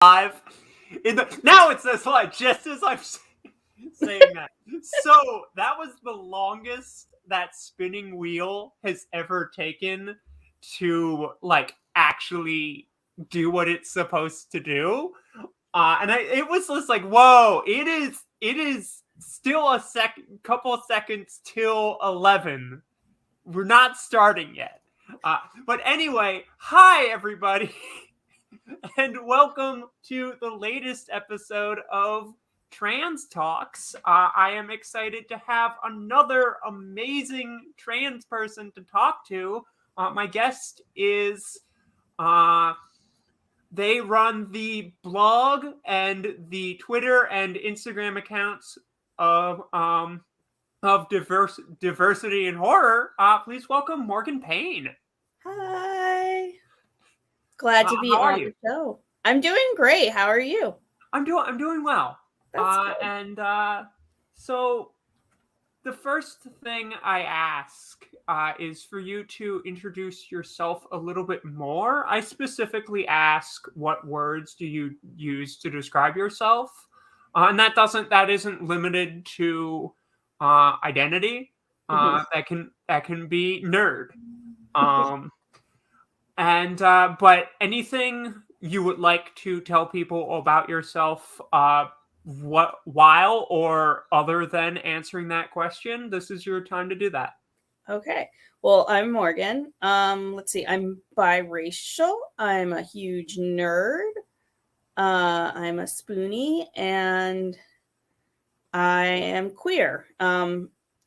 live. Now it says live, just as I'm saying that. So that was the longest that spinning wheel has ever taken to actually do what it's supposed to do. And it was just like, whoa! It is still a couple of seconds till 11. We're not starting yet. But anyway, hi everybody. And welcome to the latest episode of Trans Talks. I am excited to have another amazing trans person to talk to. My guest is, they run the blog and the Twitter and Instagram accounts of diversity and horror. Please welcome Morgan Payne. Hi. Glad to be How are on you? the show. I'm doing great. How are you? I'm doing well. That's good. And so the first thing I ask is for you to introduce yourself a little bit more. I specifically ask, what words do you use to describe yourself? And that isn't limited to identity. That can be nerd. But anything you would like to tell people about yourself, while or other than answering that question, this is your time to do that. Okay. Well, I'm Morgan. Let's see. I'm biracial. I'm a huge nerd. I'm a spoonie, and I am queer.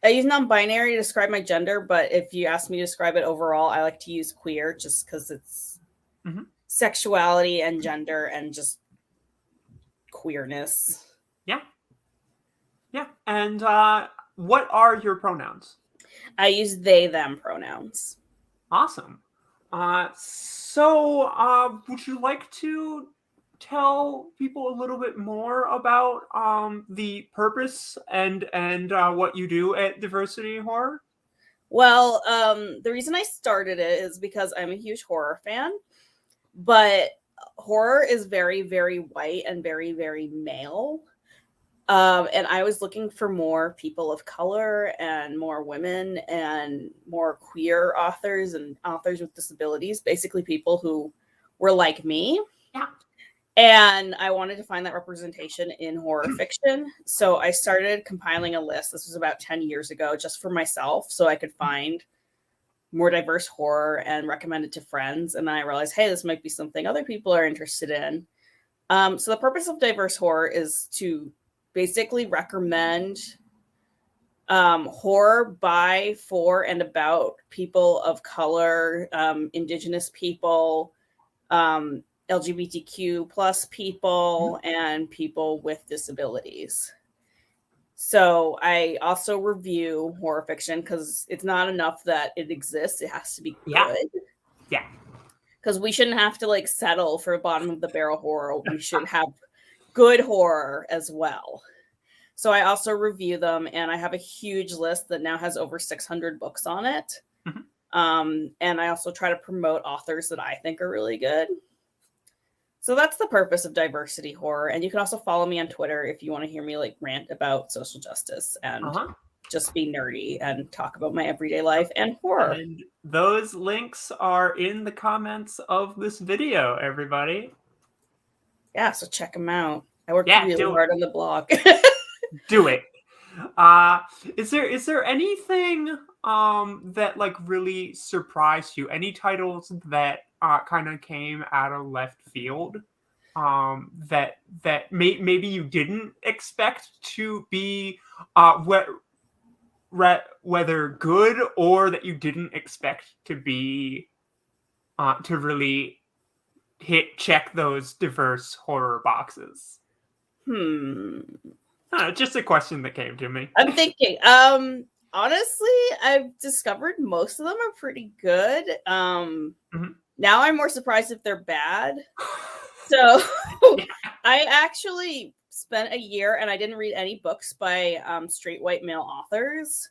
I use non-binary to describe my gender, but if you ask me to describe it overall, I like to use queer just because it's sexuality and gender and just queerness. Yeah. And what are your pronouns? I use they, them pronouns. Awesome. So would you like to tell people a little bit more about the purpose and what you do at Diversity Horror? Well, the reason I started it is because I'm a huge horror fan, but horror is very, very white and very, very male. And I was looking for more people of color and more women and more queer authors and authors with disabilities, basically people who were like me. Yeah. And I wanted to find that representation in horror fiction. So I started compiling a list. This was about 10 years ago, just for myself, so I could find more diverse horror and recommend it to friends. And then I realized, hey, this might be something other people are interested in. So the purpose of diverse horror is to basically recommend horror by, for, and about people of color, Indigenous people, LGBTQ plus people, and people with disabilities. So I also review horror fiction because it's not enough that it exists. It has to be good. Yeah. Because we shouldn't have to settle for bottom of the barrel horror. We should have good horror as well. So I also review them, and I have a huge list that now has over 600 books on it. And I also try to promote authors that I think are really good. So that's the purpose of Diversity Horror. And you can also follow me on Twitter if you want to hear me rant about social justice and just be nerdy and talk about my everyday life and horror. And those links are in the comments of this video, everybody. Yeah, so check them out. I worked really hard on the blog. Do it. Is there anything that really surprised you? Any titles that kind of came out of left field that maybe you didn't expect to be whether good, or that you didn't expect to be to really check those diverse horror boxes? Just a question that came to me. I'm thinking. Honestly, I've discovered most of them are pretty good. Now I'm more surprised if they're bad. So I actually spent a year and I didn't read any books by straight white male authors.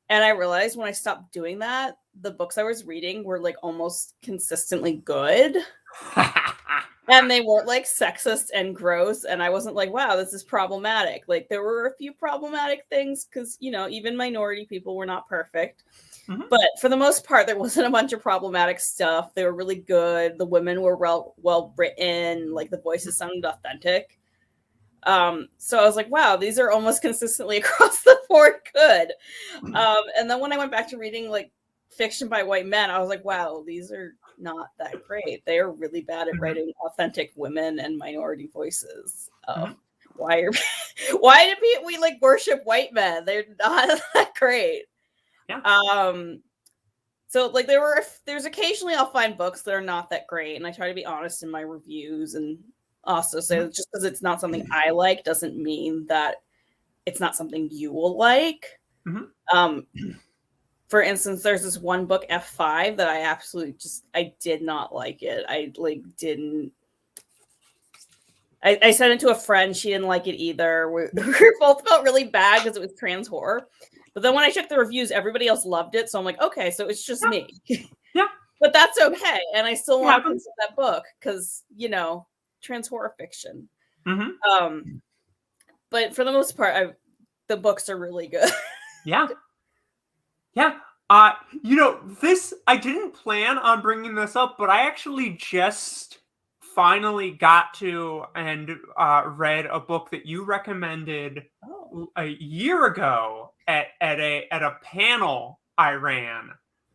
And I realized when I stopped doing that, the books I was reading were almost consistently good. And they weren't like sexist and gross. And I wasn't like, wow, this is problematic. Like there were a few problematic things because, you know, even minority people were not perfect. Mhm. But for the most part, there wasn't a bunch of problematic stuff. They were really good. The women were well written. Like the voices sounded authentic. So I was like, wow, these are almost consistently across the board good. And then when I went back to reading like fiction by white men, I was like, wow, these are not that great. They are really bad at writing authentic women and minority voices. Why do we like worship white men? They're not that great. Yeah. So like there's occasionally I'll find books that are not that great, and I try to be honest in my reviews, and also say just because it's not something I like doesn't mean that it's not something you will like. For instance, there's this one book, F5, that I absolutely I did not like it. I sent it to a friend. She didn't like it either. We both felt really bad because it was trans horror. But then when I checked the reviews, everybody else loved it. So I'm like, okay, so it's just me. Yeah. But that's okay. And I still want to pick up that book because, you know, trans horror fiction. But for the most part, the books are really good. Yeah. You know, I didn't plan on bringing this up, but I actually just finally got to and read a book that you recommended a year ago at a panel I ran.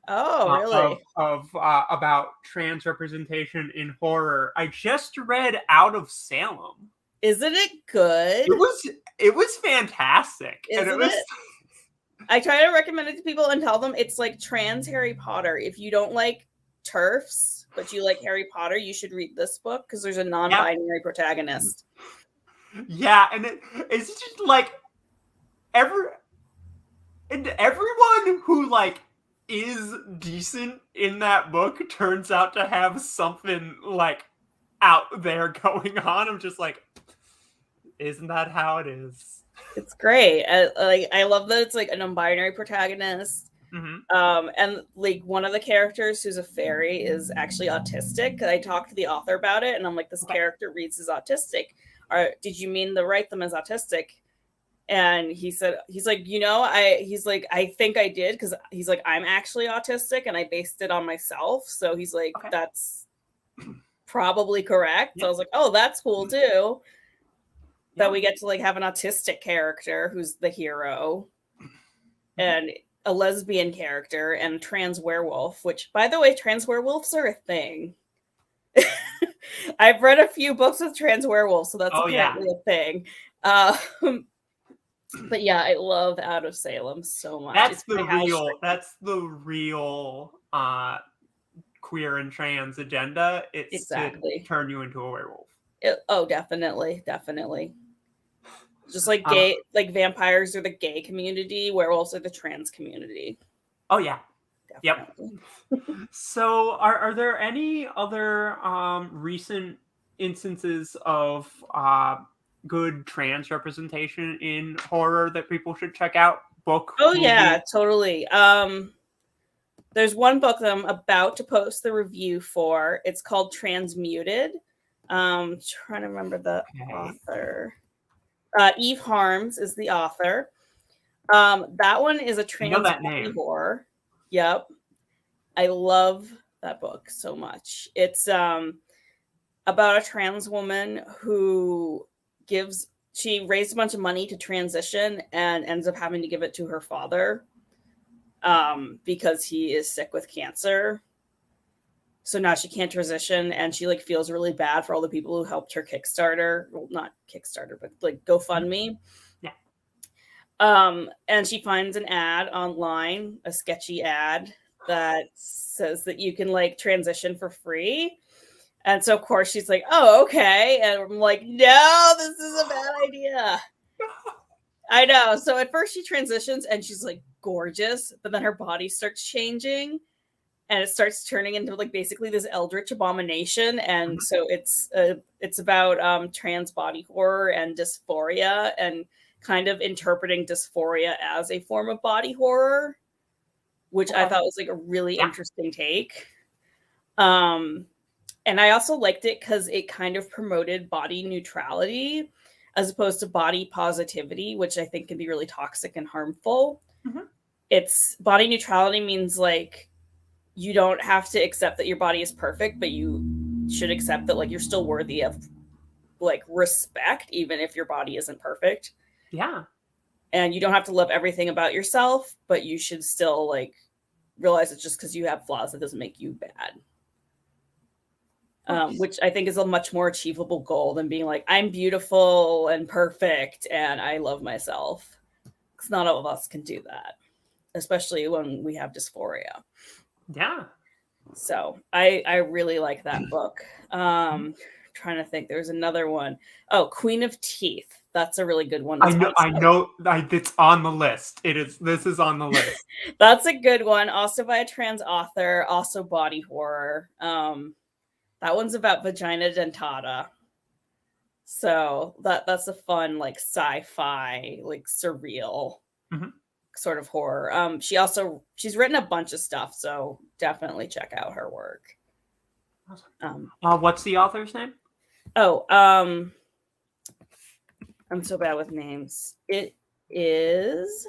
Oh, really? Of about trans representation in horror. I just read Out of Salem. Isn't it good? It was fantastic. Isn't it? I try to recommend it to people and tell them it's like trans Harry Potter. If you don't like TERFs, but you like Harry Potter, you should read this book because there's a non-binary protagonist. Yeah, and it's just like everyone who like is decent in that book turns out to have something like out there going on. I'm just like, isn't that how it is? It's great. I love that it's like a non-binary protagonist. And like one of the characters who's a fairy is actually autistic. I talked to the author about it, and I'm like, this character reads as autistic. Did you mean to write them as autistic? And he's like, you know, I think I did because he's like, I'm actually autistic and I based it on myself. So he's like, that's probably correct. So I was like, oh, that's cool too. That we get to like have an autistic character who's the hero, and a lesbian character, and a trans werewolf. Which, by the way, trans werewolves are a thing. I've read a few books with trans werewolves, so that's apparently a thing. But yeah, I love Out of Salem so much. That's the real queer and trans agenda. It's to turn you into a werewolf. Definitely. Just like gay, like vampires are the gay community, werewolves are the trans community. Oh yeah. Definitely. Yep. So are there any other recent instances of good trans representation in horror that people should check out? Yeah, totally. There's one book that I'm about to post the review for. It's called Transmuted. Trying to remember the author. Eve Harms is the author. That one is a trans horror. Yep. I love that book so much. It's about a trans woman who she raised a bunch of money to transition and ends up having to give it to her father because he is sick with cancer. So now she can't transition, and she like feels really bad for all the people who helped her Kickstarter. Well, not Kickstarter, but like GoFundMe. Yeah. And she finds an ad online, a sketchy ad that says that you can like transition for free. And so of course she's like, oh, okay. And I'm like, no, this is a bad idea. I know. So at first she transitions and she's like gorgeous, but then her body starts changing. And it starts turning into like basically this eldritch abomination. And so it's about trans body horror and dysphoria, and kind of interpreting dysphoria as a form of body horror, which I thought was like a really interesting take. And I also liked it because it kind of promoted body neutrality as opposed to body positivity, which I think can be really toxic and harmful. Mhm. It's body neutrality means like you don't have to accept that your body is perfect, but you should accept that like you're still worthy of like respect, even if your body isn't perfect. Yeah. And you don't have to love everything about yourself, but you should still like realize it's just because you have flaws that doesn't make you bad. Nice. Which I think is a much more achievable goal than being like, I'm beautiful and perfect and I love myself. Because not all of us can do that, especially when we have dysphoria. Yeah. So I really like that book. Trying to think, there's another one. Oh, Queen of Teeth. That's a really good one. I know. It's on the list. This is on the list. That's a good one. Also by a trans author. Also body horror. That one's about vagina dentata. So that's a fun like sci-fi, like surreal sort of horror. She's written a bunch of stuff, so definitely check out her work. What's the author's name? Oh, I'm so bad with names. It is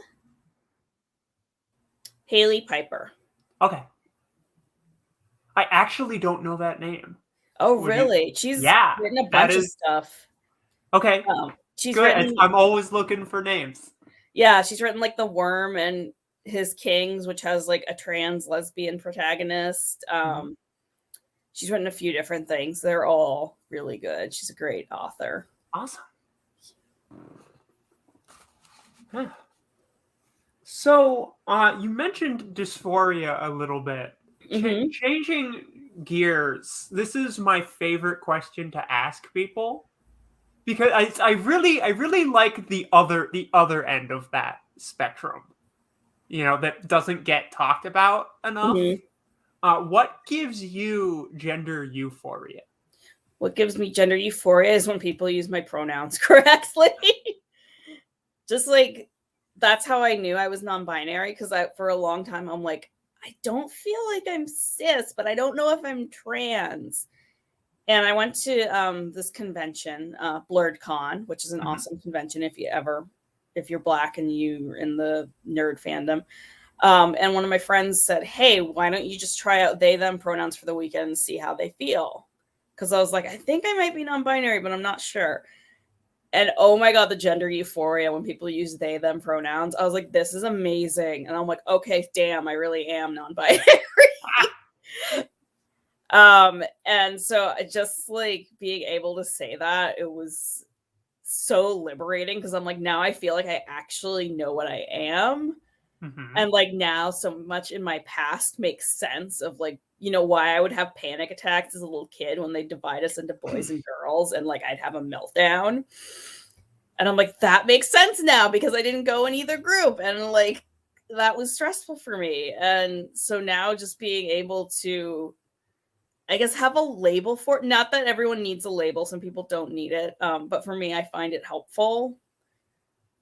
Haley Piper. Okay. I actually don't know that name. Oh, really? She's written a bunch of stuff. Okay. She's good. written, I'm always looking for names. Yeah, she's written like The Worm and His Kings, which has like a trans lesbian protagonist. She's written a few different things. They're all really good. She's a great author. Awesome. Huh. So, you mentioned dysphoria a little bit. Changing gears, this is my favorite question to ask people because I really like the other end of that spectrum. You know, that doesn't get talked about enough. What gives you gender euphoria? What gives me gender euphoria is when people use my pronouns correctly. Just like, that's how I knew I was non-binary, because for a long time, I'm like, I don't feel like I'm cis, but I don't know if I'm trans. And I went to this convention, BlurredCon, which is an awesome convention if you're Black and you're in the nerd fandom. And one of my friends said, hey, why don't you just try out they, them pronouns for the weekend and see how they feel? Because I was like, I think I might be non-binary, but I'm not sure. And oh my God, the gender euphoria when people use they, them pronouns. I was like, this is amazing. And I'm like, okay, damn, I really am non-binary. And so just like being able to say that, it was so liberating because I'm like, now I feel like I actually know what I am. And like now so much in my past makes sense of like, you know, why I would have panic attacks as a little kid when they divide us into boys and girls and like I'd have a meltdown. And I'm like, that makes sense now because I didn't go in either group. And like, that was stressful for me. And so now just being able to, I guess, have a label for it. Not that everyone needs a label. Some people don't need it. But for me, I find it helpful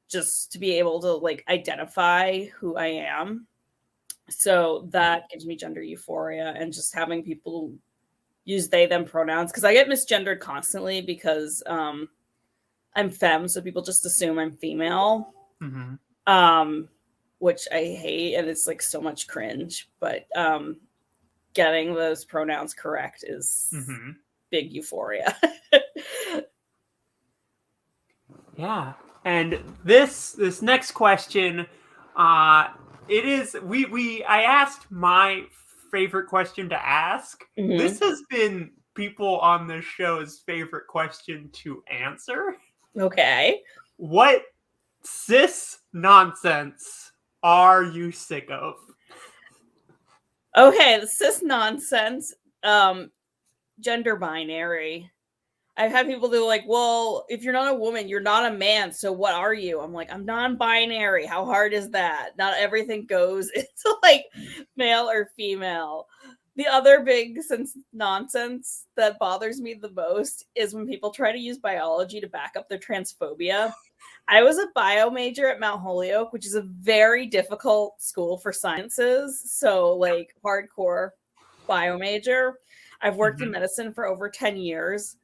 just to be able to like identify who I am. So that gives me gender euphoria, and just having people use they, them pronouns. Because I get misgendered constantly because I'm femme. So people just assume I'm female, which I hate. And it's like so much cringe. But getting those pronouns correct is big euphoria. Yeah. And this next question, I asked my favorite question to ask. This has been people on this show's favorite question to answer. Okay. What cis nonsense are you sick of? Okay, the cis nonsense, gender binary. I've had people that are like, well, if you're not a woman, you're not a man. So what are you? I'm like, I'm non-binary. How hard is that? Not everything goes into like male or female. The other big nonsense that bothers me the most is when people try to use biology to back up their transphobia. I was a bio major at Mount Holyoke, which is a very difficult school for sciences. So like hardcore bio major. I've worked in medicine for over 10 years.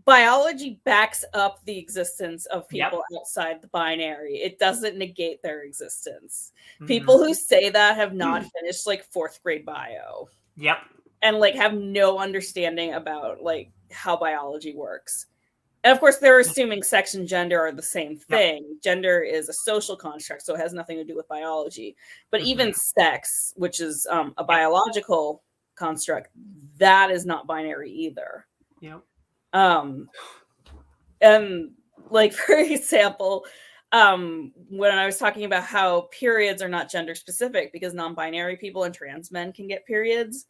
Biology backs up the existence of people outside the binary. It doesn't negate their existence. People who say that have not finished like 4th grade bio. Yep. And like have no understanding about like how biology works. And of course, they're assuming sex and gender are the same thing. Yep. Gender is a social construct, so it has nothing to do with biology. But even sex, which is a biological construct, that is not binary either. Yep. And like, for example, when I was talking about how periods are not gender specific because non-binary people and trans men can get periods,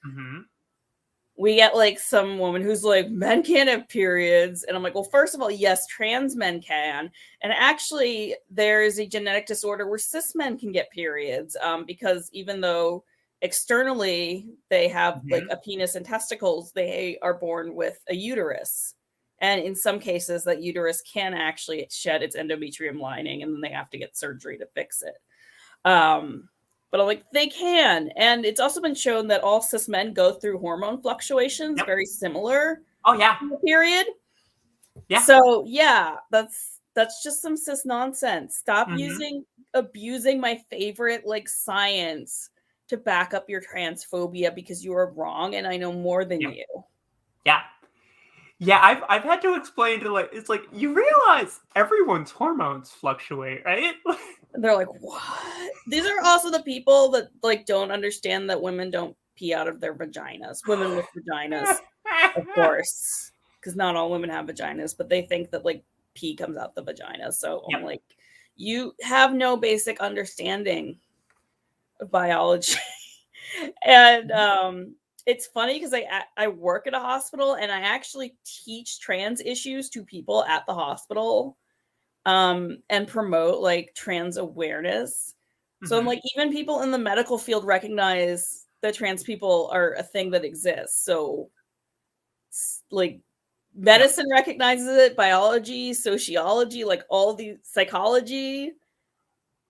we get like some woman who's like, men can't have periods. And I'm like, well, first of all, yes, trans men can. And actually, there is a genetic disorder where cis men can get periods because even though externally they have like a penis and testicles, they are born with a uterus. And in some cases, that uterus can actually shed its endometrium lining, and then they have to get surgery to fix it. But I'm like, they can. And it's also been shown that all cis men go through hormone fluctuations, very similar. Oh, yeah. Period. Yeah. So, yeah, that's just some cis nonsense. Stop abusing my favorite, like, science to back up your transphobia because you are wrong and I know more than you. Yeah. Yeah, I've had to explain to like, it's like, you realize everyone's hormones fluctuate, right? They're like, what? These are also the people that like don't understand that women don't pee out of their vaginas. Women with vaginas, of course, because not all women have vaginas, but they think that like pee comes out the vagina. So I'm like, you have no basic understanding of biology. And it's funny because I work at a hospital and I actually teach trans issues to people at the hospital and promote like trans awareness. So I'm like, even people in the medical field recognize that trans people are a thing that exists. So like medicine recognizes it, biology, sociology, like all the psychology.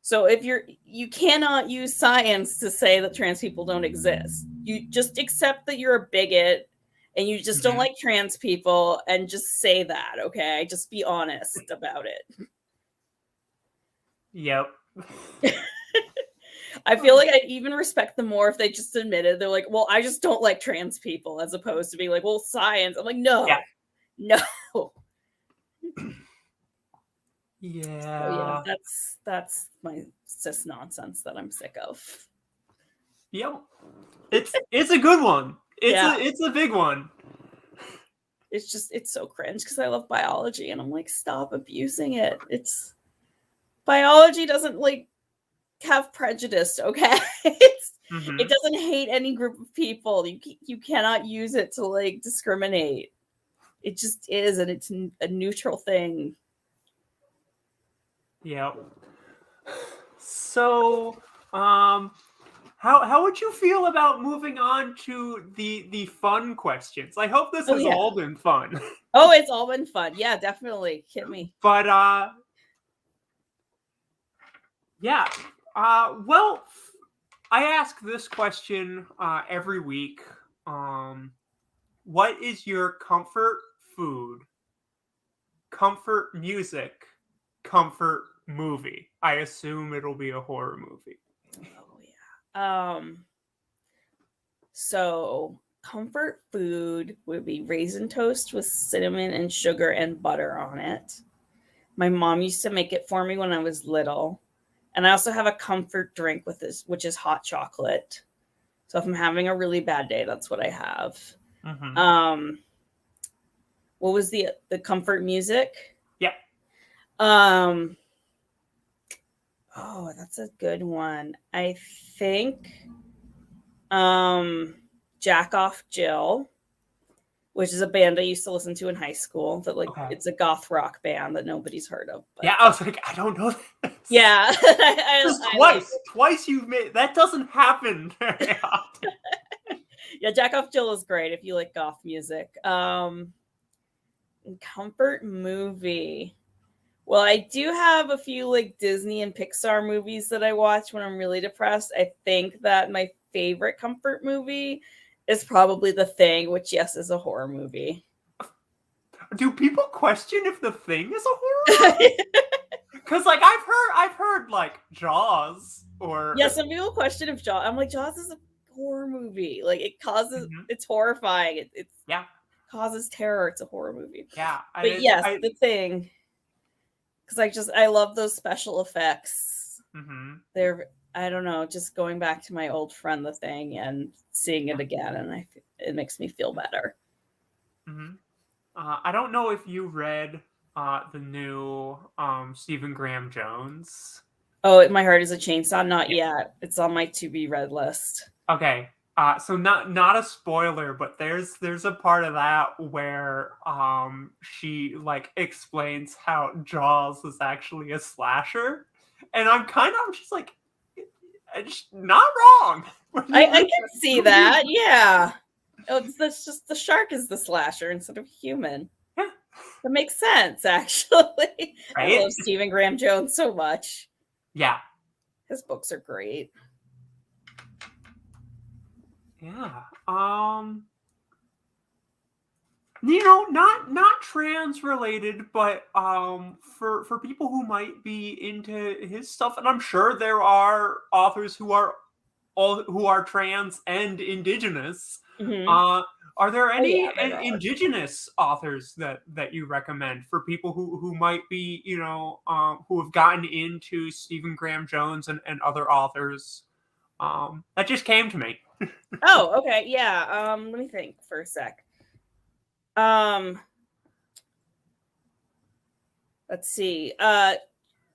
So if you cannot use science to say that trans people don't exist. You just accept that you're a bigot and you just don't like trans people and just say that, okay? Just be honest about it. Yep. I feel like I'd even respect them more if they just admitted they're like, well, I just don't like trans people, as opposed to being like, well, science. I'm like, no. Yeah. So, that's my cis nonsense that I'm sick of. Yep. It's a good one. It's a big one. It's so cringe because I love biology and I'm like, stop abusing it. Biology doesn't like have prejudice, okay? It doesn't hate any group of people. You cannot use it to like discriminate. It just is, and it's a neutral thing. Yeah. So, how would you feel about moving on to the fun questions? I hope this has all been fun. Oh, it's all been fun. Yeah, definitely. Hit me. But yeah. Well, I ask this question every week. What is your comfort food, comfort music, comfort movie? I assume it'll be a horror movie. Oh yeah. So comfort food would be raisin toast with cinnamon and sugar and butter on it. My mom used to make it for me when I was little. And I also have a comfort drink with this, which is hot chocolate. So if I'm having a really bad day, that's what I have. What was the comfort music? Yeah. Oh, that's a good one. I think Jack Off Jill, which is a band I used to listen to in high school. That it's a goth rock band that nobody's heard of. But, I was like, I don't know this. Yeah. Twice you've made that doesn't happen very often. Yeah, Jack Off Jill is great if you like goth music. Comfort movie. Well, I do have a few like Disney and Pixar movies that I watch when I'm really depressed. I think that my favorite comfort movie is probably The Thing, which, yes, is a horror movie. Do people question if The Thing is a horror movie? Because, like, I've heard like Jaws or Yeah, some people question if Jaws. I'm like, Jaws is a horror movie. Like, it causes, it's horrifying. It causes terror. It's a horror movie. Yeah, but yes, The Thing. Because I love those special effects. They're, I don't know, just going back to my old friend The Thing and seeing it again, and it makes me feel better. I don't know if you read the new Stephen Graham Jones. Oh, My Heart is a Chainsaw? Not yet. It's on my to-be-read list. Okay. So not a spoiler, but there's a part of that where she like explains how Jaws is actually a slasher, and I'm just like, it's not wrong. I can see that. Yeah. Oh, that's just the shark is the slasher instead of human. Yeah. That makes sense, actually. Right? I love Stephen Graham Jones so much. Yeah. His books are great. Yeah. You know, not trans related, but for people who might be into his stuff, and I'm sure there are authors who are trans and indigenous. Are there any indigenous authors that you recommend for people who might be, you know, who have gotten into Stephen Graham Jones and other authors? That just came to me. Oh, okay. Yeah. Let me think for a sec. Let's see.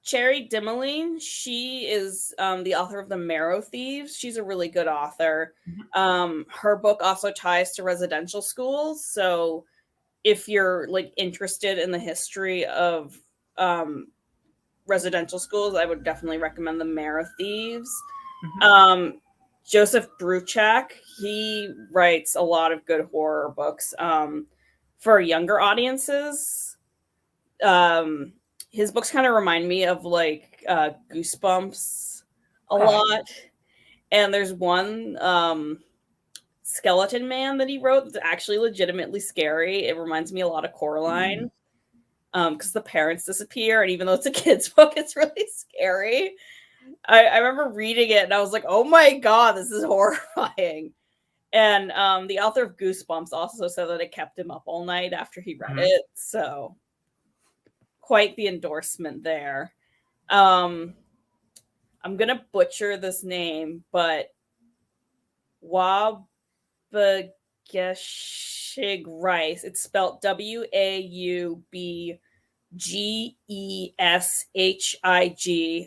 Cherry Dimmeline, she is the author of The Marrow Thieves. She's a really good author. Her book also ties to residential schools. So if you're like interested in the history of residential schools, I would definitely recommend The Marrow Thieves. Joseph Bruchac, he writes a lot of good horror books for younger audiences. His books kind of remind me of like Goosebumps a lot. And there's one skeleton man that he wrote that's actually legitimately scary. It reminds me a lot of Coraline because the parents disappear. And even though it's a kid's book, it's really scary. I remember reading it and I was like, oh my God, this is horrifying. And the author of Goosebumps also said that it kept him up all night after he read it. So quite the endorsement there. I'm gonna butcher this name, but Waubgeshig Rice. It's spelled Waubgeshig,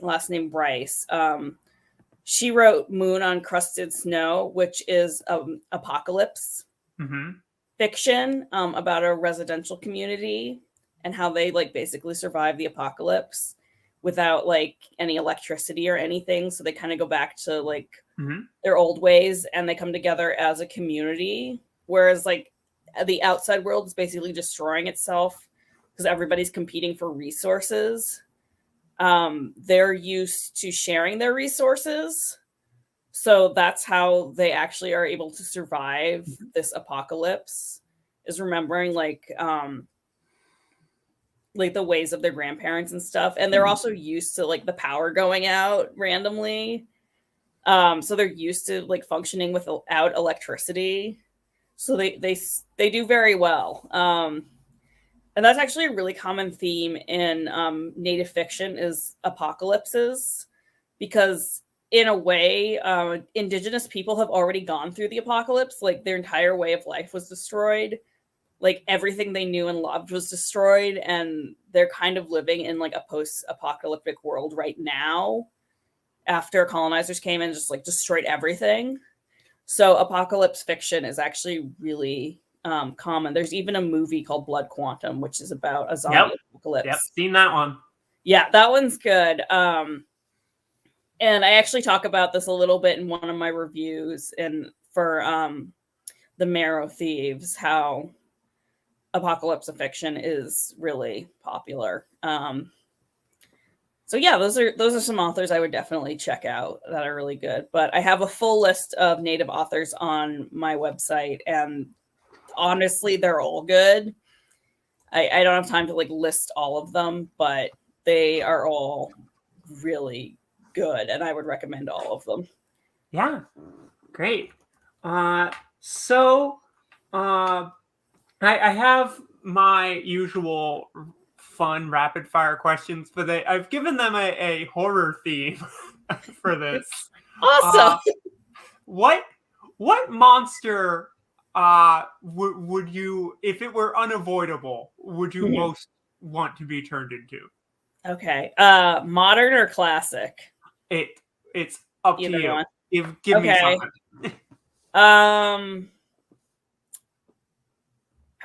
last name Rice. She wrote Moon on Crusted Snow, which is apocalypse fiction about a residential community and how they like basically survive the apocalypse without like any electricity or anything. So they kind of go back to like their old ways and they come together as a community. Whereas like the outside world is basically destroying itself because everybody's competing for resources. They're used to sharing their resources. So that's how they actually are able to survive this apocalypse, is remembering like the ways of their grandparents and stuff. And they're also used to like the power going out randomly. So they're used to like functioning without electricity. So they do very well. And that's actually a really common theme in Native fiction is apocalypses, because in a way, Indigenous people have already gone through the apocalypse. Like their entire way of life was destroyed. Like everything they knew and loved was destroyed. And they're kind of living in like a post-apocalyptic world right now after colonizers came and just like destroyed everything. So apocalypse fiction is actually really common. There's even a movie called Blood Quantum, which is about a zombie apocalypse. Yep, seen that one. Yeah, that one's good. And I actually talk about this a little bit in one of my reviews and for The Marrow Thieves, how apocalypse fiction is really popular. So yeah, those are some authors I would definitely check out that are really good. But I have a full list of native authors on my website, and honestly, they're all good. I don't have time to like list all of them, but they are all really good, and I would recommend all of them. Yeah, great. So, I have my usual fun rapid fire questions, but I've given them a horror theme for this. Awesome. What monster would you, if it were unavoidable, would you most want to be turned into? Okay. Modern or classic? It's up Either to you. one. Give me Okay. something.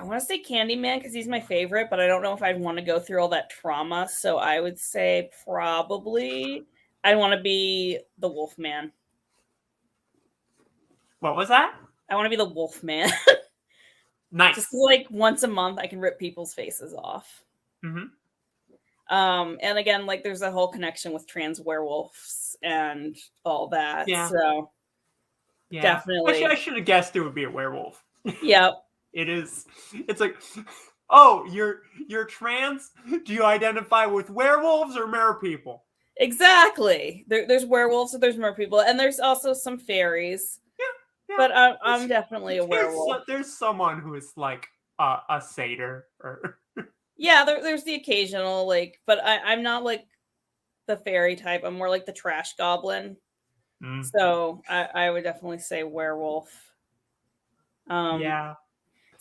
I want to say Candyman because he's my favorite, but I don't know if I'd want to go through all that trauma. So I would say probably I want to be the Wolfman. What was that? I want to be the Wolfman. Nice. Just like once a month, I can rip people's faces off. Mm-hmm. And again, like there's a whole connection with trans werewolves and all that. Yeah. So yeah, definitely. I should have guessed it would be a werewolf. Yep. It is. It's like, oh, you're trans? Do you identify with werewolves or mer people? Exactly. There's werewolves, so there's mer people, and there's also some fairies. Yeah. But I'm definitely a werewolf. There's someone who is like a satyr or. Yeah, there's the occasional like, but I'm not like the fairy type. I'm more like the trash goblin. So I would definitely say werewolf. Yeah.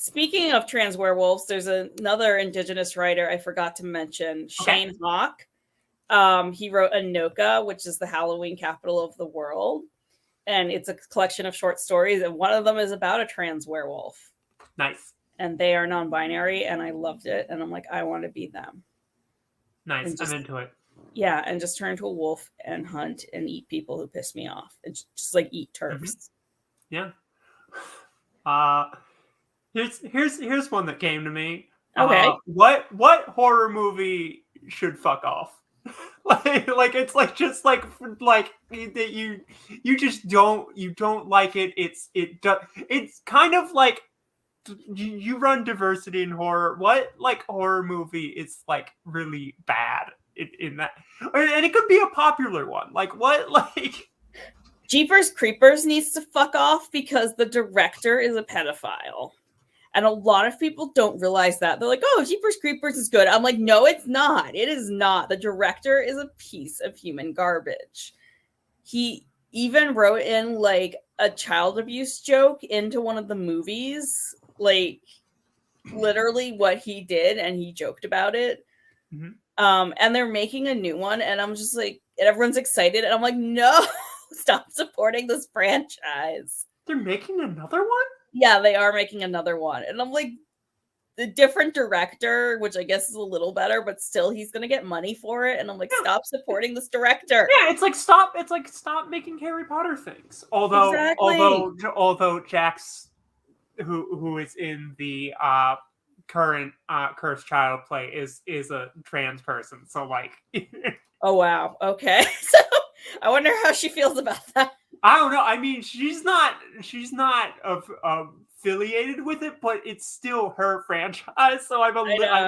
Speaking of trans werewolves, there's another Indigenous writer I forgot to mention, Shane Hawk. He wrote Anoka, which is the Halloween capital of the world. And it's a collection of short stories, and one of them is about a trans werewolf. Nice. And they are non-binary, and I loved it. And I'm like, I want to be them. Nice. I'm into it. Yeah, and just turn into a wolf and hunt and eat people who piss me off. And just like eat turfs. Mm-hmm. Yeah. Here's one that came to me. Okay. What horror movie should fuck off? like it's like just like that you just don't like it. It's kind of like you run diversity in horror. What like horror movie is like really bad in that? And it could be a popular one. Like what like Jeepers Creepers needs to fuck off because the director is a pedophile. And a lot of people don't realize that. They're like, oh, Jeepers Creepers is good. I'm like, no, it's not. It is not. The director is a piece of human garbage. He even wrote in like a child abuse joke into one of the movies, like literally what he did, and he joked about it. Mm-hmm. And they're making a new one, and I'm just like, and everyone's excited, and I'm like, no, stop supporting this franchise. They're making another one? Yeah, they are making another one. And I'm like, the different director, which I guess is a little better, but still he's gonna get money for it. And I'm like, stop supporting this director. Yeah, it's like stop making Harry Potter things. Although Jax, who is in the current Cursed Child play is a trans person. So like oh wow. Okay. So I wonder how she feels about that. I don't know. I mean, she's not affiliated with it, but it's still her franchise. So I feel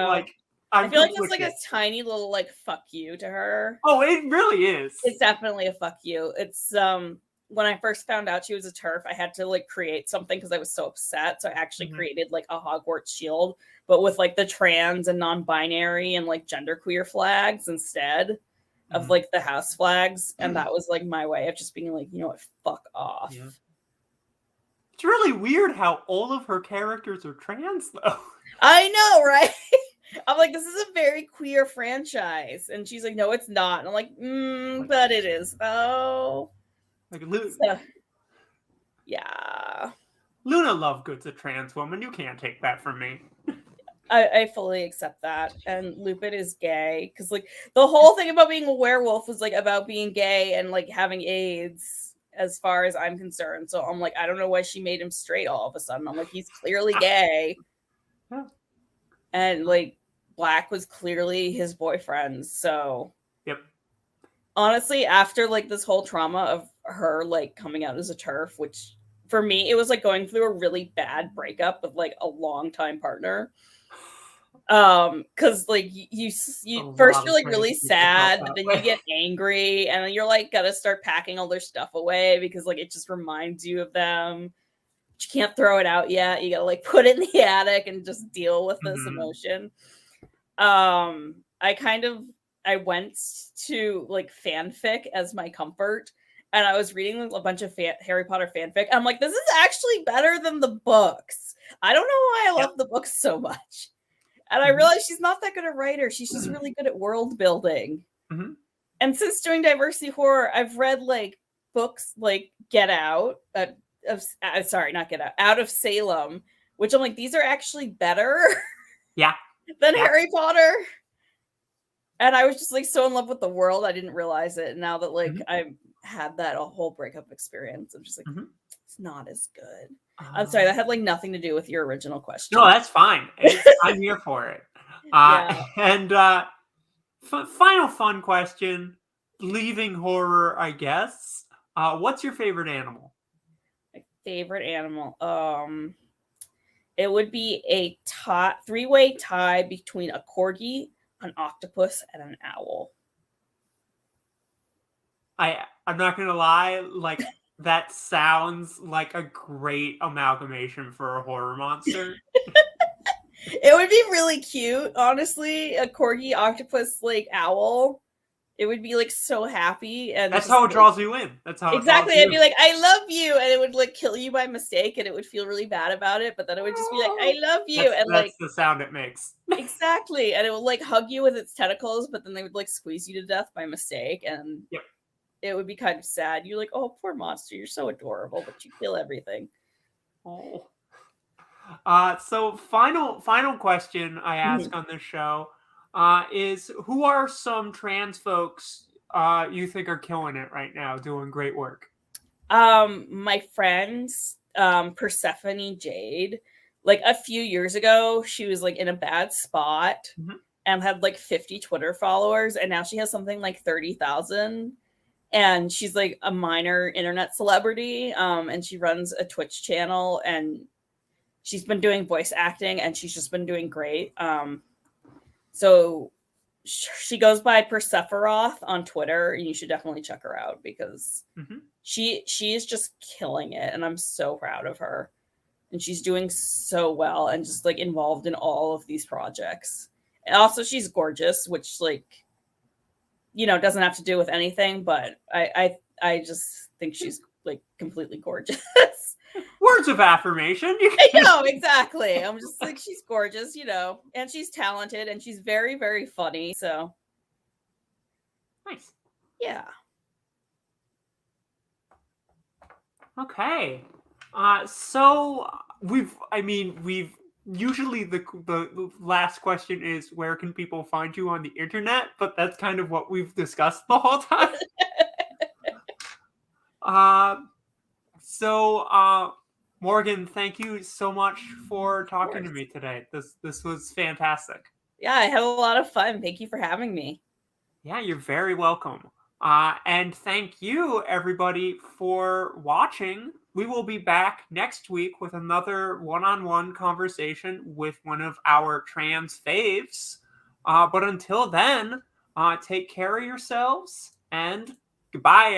like it's like a tiny little like fuck you to her. Oh, it really is. It's definitely a fuck you. It's when I first found out she was a TERF, I had to like create something because I was so upset. So I actually created like a Hogwarts shield, but with like the trans and non-binary and like genderqueer flags instead of like the house flags. And that was like my way of just being like, you know what, fuck off. Yeah. It's really weird how all of her characters are trans though. I know, right? I'm like, this is a very queer franchise. And she's like, no, it's not. And I'm like, but it is though. Like yeah. Luna Lovegood's a trans woman. You can't take that from me. I fully accept that. And Lupin is gay. Because like the whole thing about being a werewolf was like about being gay and like having AIDS as far as I'm concerned. So I'm like, I don't know why she made him straight all of a sudden. I'm like, he's clearly gay. And like Black was clearly his boyfriend. So yep. honestly, after like this whole trauma of her like coming out as a TERF, which for me it was like going through a really bad breakup with like a longtime partner. Because like you first you're like really sad, but then you get angry, and then you're like gotta start packing all their stuff away because like it just reminds you of them. But you can't throw it out yet. You gotta like put it in the attic and just deal with this emotion. I went to like fanfic as my comfort, and I was reading a bunch of Harry Potter fanfic. I'm like, this is actually better than the books. I don't know why I love the books so much. And I realized she's not that good a writer. She's just really good at world building. And since doing diversity horror, I've read like books like Get Out, not Get Out, Out of Salem, which I'm like, these are actually better than Harry Potter. And I was just like so in love with the world, I didn't realize it. And now that like I've had that a whole breakup experience, I'm just like, it's not as good. I'm sorry, that had like nothing to do with your original question. No, that's fine. I'm here for it. And final fun question, leaving horror, I guess. What's your favorite animal? My favorite animal? It would be a three-way tie between a corgi, an octopus, and an owl. I'm not gonna lie, like that sounds like a great amalgamation for a horror monster. It would be really cute, honestly. A corgi, octopus, like owl. It would be like so happy, and that's how it draws you in. That's how exactly. I'd be like, "I love you," and it would like kill you by mistake, and it would feel really bad about it. But then it would just be like, "I love you," and that's like the sound it makes. Exactly, and it would like hug you with its tentacles, but then they would like squeeze you to death by mistake, and it would be kind of sad. You're like, "Oh, poor monster, you're so adorable, but you kill everything." Oh. So final question I ask on this show is, who are some trans folks you think are killing it right now, doing great work? My friends, Persephone Jade, like a few years ago, she was like in a bad spot and had like 50 Twitter followers, and now she has something like 30,000. And she's like a minor internet celebrity, and she runs a Twitch channel, and she's been doing voice acting, and she's just been doing great. So she goes by Persephoroth on Twitter, and you should definitely check her out because she is just killing it, and I'm so proud of her. And she's doing so well, and just like involved in all of these projects. And also, she's gorgeous, which like, you know, doesn't have to do with anything, but I just think she's like completely gorgeous. Words of affirmation. I know, exactly. I'm just like, she's gorgeous, you know, and she's talented, and she's very, very funny. So nice. Yeah. Okay. So we've usually the last question is, where can people find you on the internet? But that's kind of what we've discussed the whole time. Morgan, thank you so much for talking to me today. This was fantastic. Yeah, I had a lot of fun. Thank you for having me. Yeah, you're very welcome. And thank you, everybody, for watching. We will be back next week with another one-on-one conversation with one of our trans faves. But until then, take care of yourselves, and goodbye.